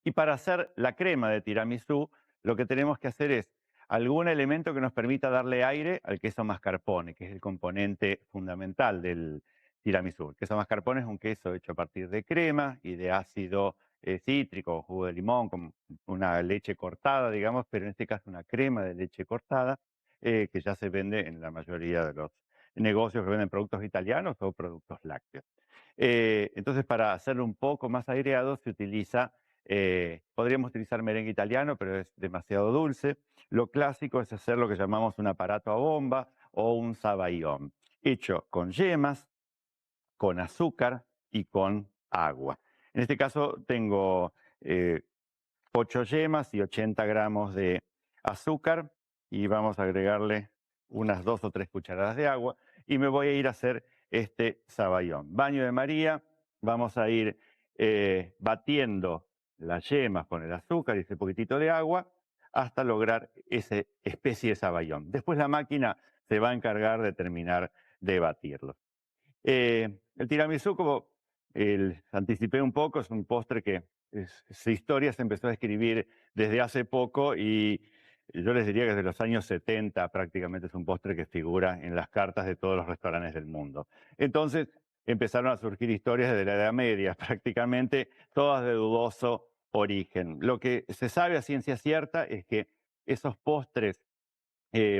Y para hacer la crema de tiramisú, lo que tenemos que hacer es algún elemento que nos permita darle aire al queso mascarpone, que es el componente fundamental del tiramisú. El queso mascarpone es un queso hecho a partir de crema y de ácido cítrico, jugo de limón, con una leche cortada, digamos, pero en este caso una crema de leche cortada, que ya se vende en la mayoría de los negocios que venden productos italianos o productos lácteos. Entonces, para hacerlo un poco más aireado, se utiliza, podríamos utilizar merengue italiano, pero es demasiado dulce. Lo clásico es hacer lo que llamamos un aparato a bomba o un sabaión, hecho con yemas, con azúcar y con agua. En este caso tengo eh, 8 yemas y 80 gramos de azúcar y vamos a agregarle unas 2 o 3 cucharadas de agua y me voy a ir a hacer este sabaión. Baño de María, vamos a ir batiendo las yemas con el azúcar y ese poquitito de agua hasta lograr esa especie de sabaión. Después la máquina se va a encargar de terminar de batirlo. El tiramisú, como anticipé un poco, es un postre que su historia se empezó a escribir desde hace poco y yo les diría que desde los años 70 prácticamente es un postre que figura en las cartas de todos los restaurantes del mundo. Entonces empezaron a surgir historias desde la Edad Media, prácticamente todas de dudoso origen. Lo que se sabe a ciencia cierta es que esos postres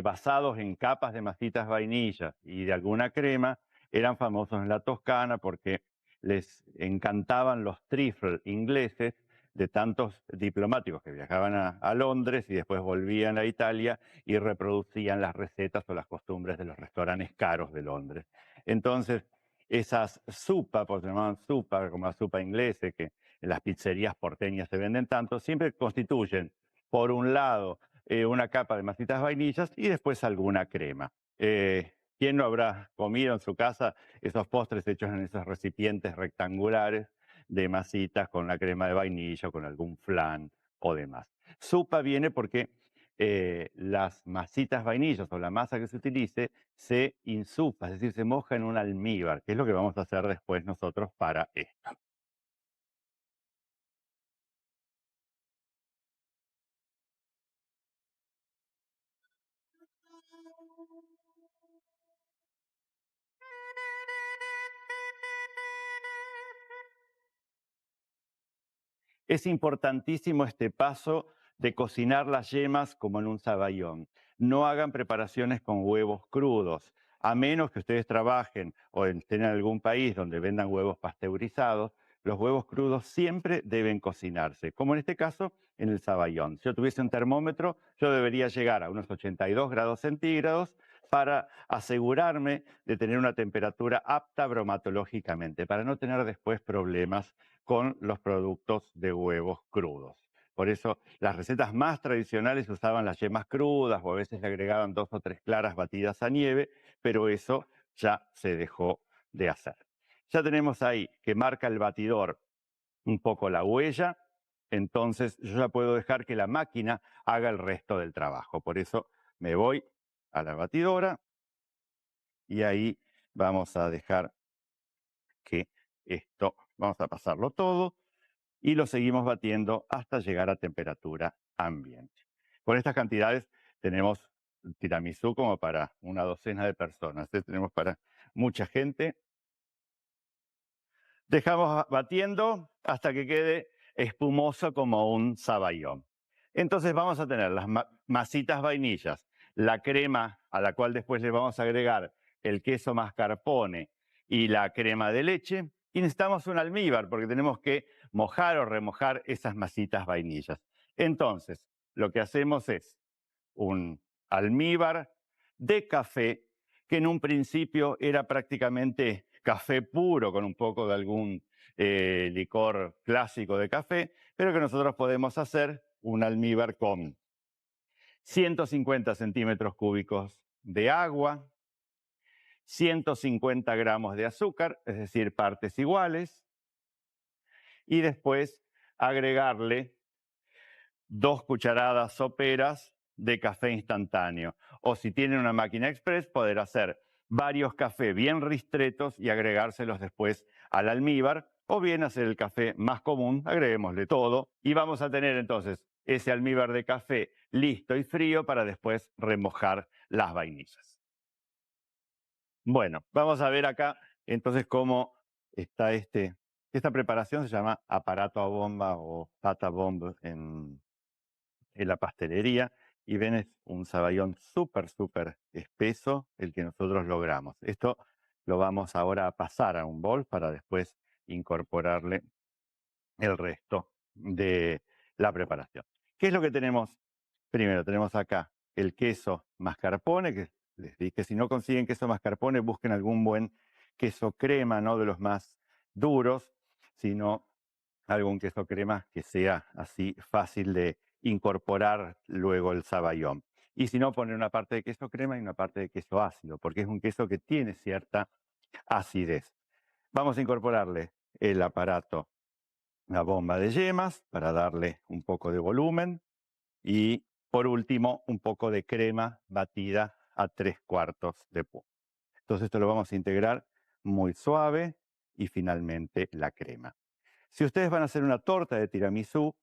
basados en capas de masitas vainilla y de alguna crema, eran famosos en la Toscana porque les encantaban los trifles ingleses de tantos diplomáticos que viajaban a Londres y después volvían a Italia y reproducían las recetas o las costumbres de los restaurantes caros de Londres. Entonces, esas sopa, pues se llamaban sopa, como la sopa inglesa, que en las pizzerías porteñas se venden tanto, siempre constituyen, por un lado, una capa de masitas vainillas y después alguna crema. ¿Quién no habrá comido en su casa esos postres hechos en esos recipientes rectangulares de masitas con la crema de vainilla, con algún flan o demás? Supa viene porque las masitas vainillas o la masa que se utilice se insupa, es decir, se moja en un almíbar, que es lo que vamos a hacer después nosotros para esto. Es importantísimo este paso de cocinar las yemas como en un sabaión. No hagan preparaciones con huevos crudos, a menos que ustedes trabajen o estén en algún país donde vendan huevos pasteurizados. Los huevos crudos siempre deben cocinarse, como en este caso en el sabaión. Si yo tuviese un termómetro, yo debería llegar a unos 82 grados centígrados para asegurarme de tener una temperatura apta bromatológicamente, para no tener después problemas con los productos de huevos crudos. Por eso las recetas más tradicionales usaban las yemas crudas o a veces le agregaban 2 o 3 claras batidas a nieve, pero eso ya se dejó de hacer. Ya tenemos ahí que marca el batidor un poco la huella, entonces yo ya puedo dejar que la máquina haga el resto del trabajo. Por eso me voy a la batidora y ahí vamos a dejar que esto, vamos a pasarlo todo y lo seguimos batiendo hasta llegar a temperatura ambiente. Con estas cantidades tenemos tiramisú como para una docena de personas, ¿eh? Tenemos para mucha gente. Dejamos batiendo hasta que quede espumoso como un sabaión. Entonces vamos a tener las masitas vainillas, la crema a la cual después le vamos a agregar el queso mascarpone y la crema de leche. Y necesitamos un almíbar porque tenemos que mojar o remojar esas masitas vainillas. Entonces, lo que hacemos es un almíbar de café, que en un principio era prácticamente café puro con un poco de algún licor clásico de café, pero que nosotros podemos hacer un almíbar con 150 centímetros cúbicos de agua, 150 gramos de azúcar, es decir, partes iguales, y después agregarle 2 cucharadas soperas de café instantáneo. O si tienen una máquina express, poder hacer varios cafés bien ristretos y agregárselos después al almíbar o bien hacer el café más común, agreguémosle todo y vamos a tener entonces ese almíbar de café listo y frío para después remojar las vainillas. Bueno, vamos a ver acá entonces cómo está esta preparación se llama aparato a bomba o pata bomb en la pastelería y ven es un saballón súper espeso el que nosotros logramos. Esto lo vamos ahora a pasar a un bol para después incorporarle el resto de la preparación. ¿Qué es lo que tenemos? Primero tenemos acá el queso mascarpone, que les dije que si no consiguen queso mascarpone busquen algún buen queso crema, no de los más duros, sino algún queso crema que sea así fácil de incorporar luego el saballón. Y si no, poner una parte de queso crema y una parte de queso ácido, porque es un queso que tiene cierta acidez. Vamos a incorporarle el aparato, la bomba de yemas, para darle un poco de volumen. Y por último, un poco de crema batida a 3/4 de punto. Entonces esto lo vamos a integrar muy suave y finalmente la crema. Si ustedes van a hacer una torta de tiramisú,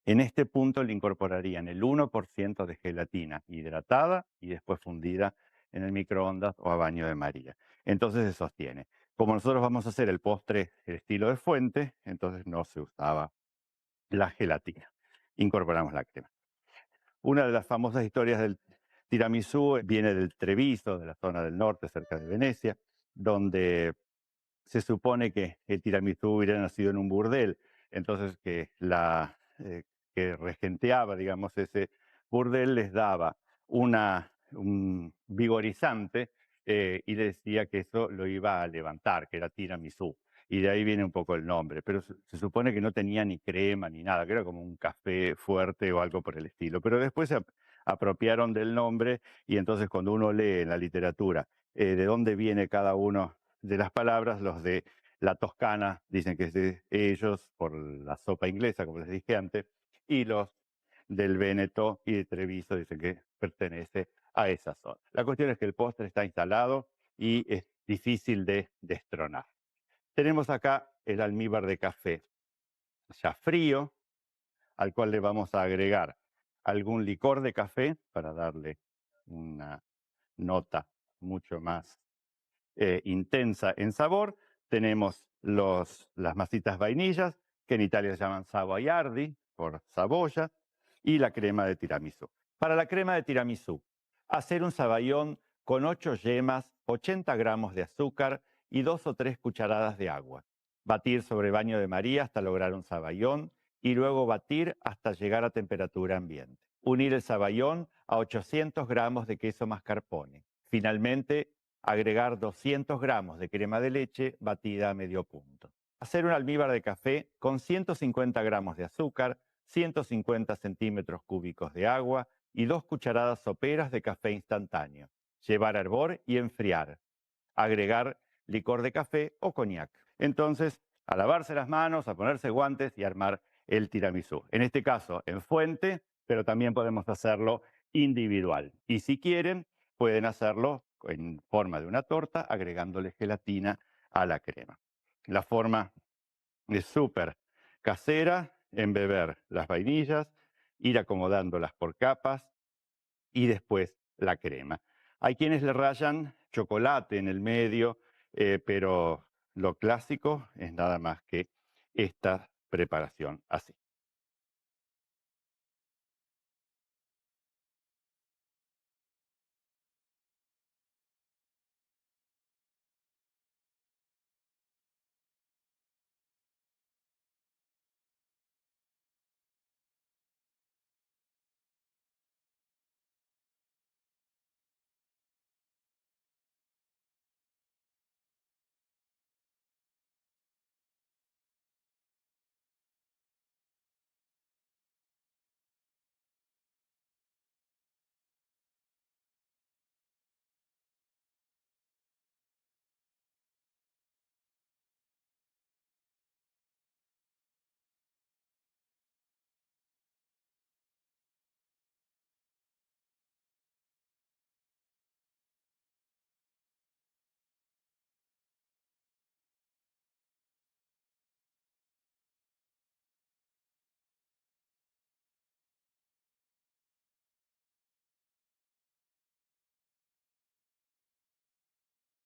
en este punto le incorporarían el 1% de gelatina hidratada y después fundida en el microondas o a baño de María. Entonces se sostiene. Como nosotros vamos a hacer el postre el estilo de fuente, entonces no se usaba la gelatina. Incorporamos la crema. Una de las famosas historias del tiramisú viene del Treviso, de la zona del norte, cerca de Venecia, donde se supone que el tiramisú hubiera nacido en un burdel, entonces que la que regenteaba, digamos, ese burdel les daba un vigorizante y le decía que eso lo iba a levantar, que era tiramisú. Y de ahí viene un poco el nombre, pero se supone que no tenía ni crema ni nada, que era como un café fuerte o algo por el estilo. Pero después se apropiaron del nombre y entonces cuando uno lee en la literatura de dónde viene cada uno de las palabras, los de la Toscana dicen que es de ellos por la sopa inglesa, como les dije antes, y los del Véneto y de Treviso dicen que pertenece a esa zona. La cuestión es que el postre está instalado y es difícil de destronar. Tenemos acá el almíbar de café ya frío, al cual le vamos a agregar algún licor de café para darle una nota mucho más intensa en sabor. Tenemos las masitas vainillas, que en Italia se llaman savoiardi, por saboya, y la crema de tiramisú. Para la crema de tiramisú, hacer un saballón con 8 yemas, 80 gramos de azúcar y 2 o 3 cucharadas de agua. Batir sobre baño de María hasta lograr un saballón y luego batir hasta llegar a temperatura ambiente. Unir el saballón a 800 gramos de queso mascarpone. Finalmente, agregar 200 gramos de crema de leche batida a medio punto. Hacer un almíbar de café con 150 gramos de azúcar, 150 centímetros cúbicos de agua y 2 cucharadas soperas de café instantáneo. Llevar a hervor y enfriar. Agregar licor de café o coñac. Entonces, a lavarse las manos, a ponerse guantes y armar el tiramisú. En este caso, en fuente, pero también podemos hacerlo individual. Y si quieren, pueden hacerlo en forma de una torta, agregándole gelatina a la crema. La forma es súper casera, embeber las vainillas, ir acomodándolas por capas y después la crema. Hay quienes le rayan chocolate en el medio, pero lo clásico es nada más que esta preparación así.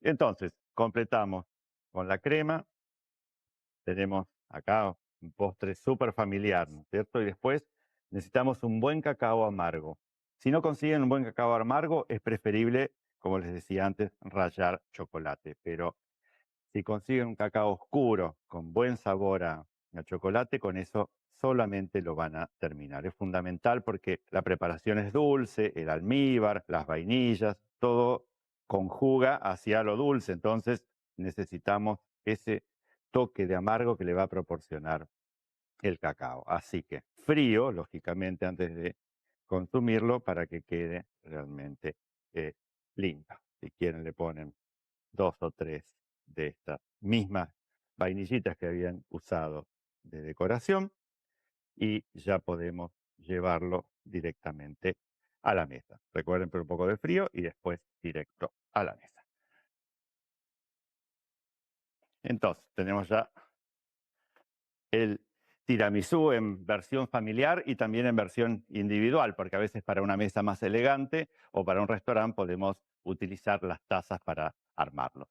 Entonces, completamos con la crema. Tenemos acá un postre súper familiar, ¿no es cierto? Y después necesitamos un buen cacao amargo. Si no consiguen un buen cacao amargo, es preferible, como les decía antes, rallar chocolate. Pero si consiguen un cacao oscuro con buen sabor a chocolate, con eso solamente lo van a terminar. Es fundamental porque la preparación es dulce, el almíbar, las vainillas, todo conjuga hacia lo dulce. Entonces necesitamos ese toque de amargo que le va a proporcionar el cacao. Así que frío, lógicamente, antes de consumirlo para que quede realmente eh, lindo. Si quieren le ponen 2 o 3 de estas mismas vainillitas que habían usado de decoración y ya podemos llevarlo directamente a la mesa. Recuerden, pero un poco de frío y después directo a la mesa. Entonces, tenemos ya el tiramisú en versión familiar y también en versión individual, porque a veces para una mesa más elegante o para un restaurante podemos utilizar las tazas para armarlo.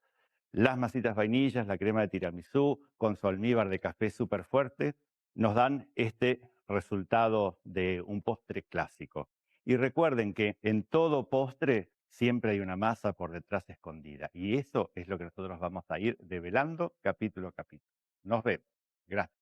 Las masitas vainillas, la crema de tiramisú con su almíbar de café súper fuerte nos dan este resultado de un postre clásico. Y recuerden que en todo postre siempre hay una masa por detrás escondida. Y eso es lo que nosotros vamos a ir develando capítulo a capítulo. Nos vemos. Gracias.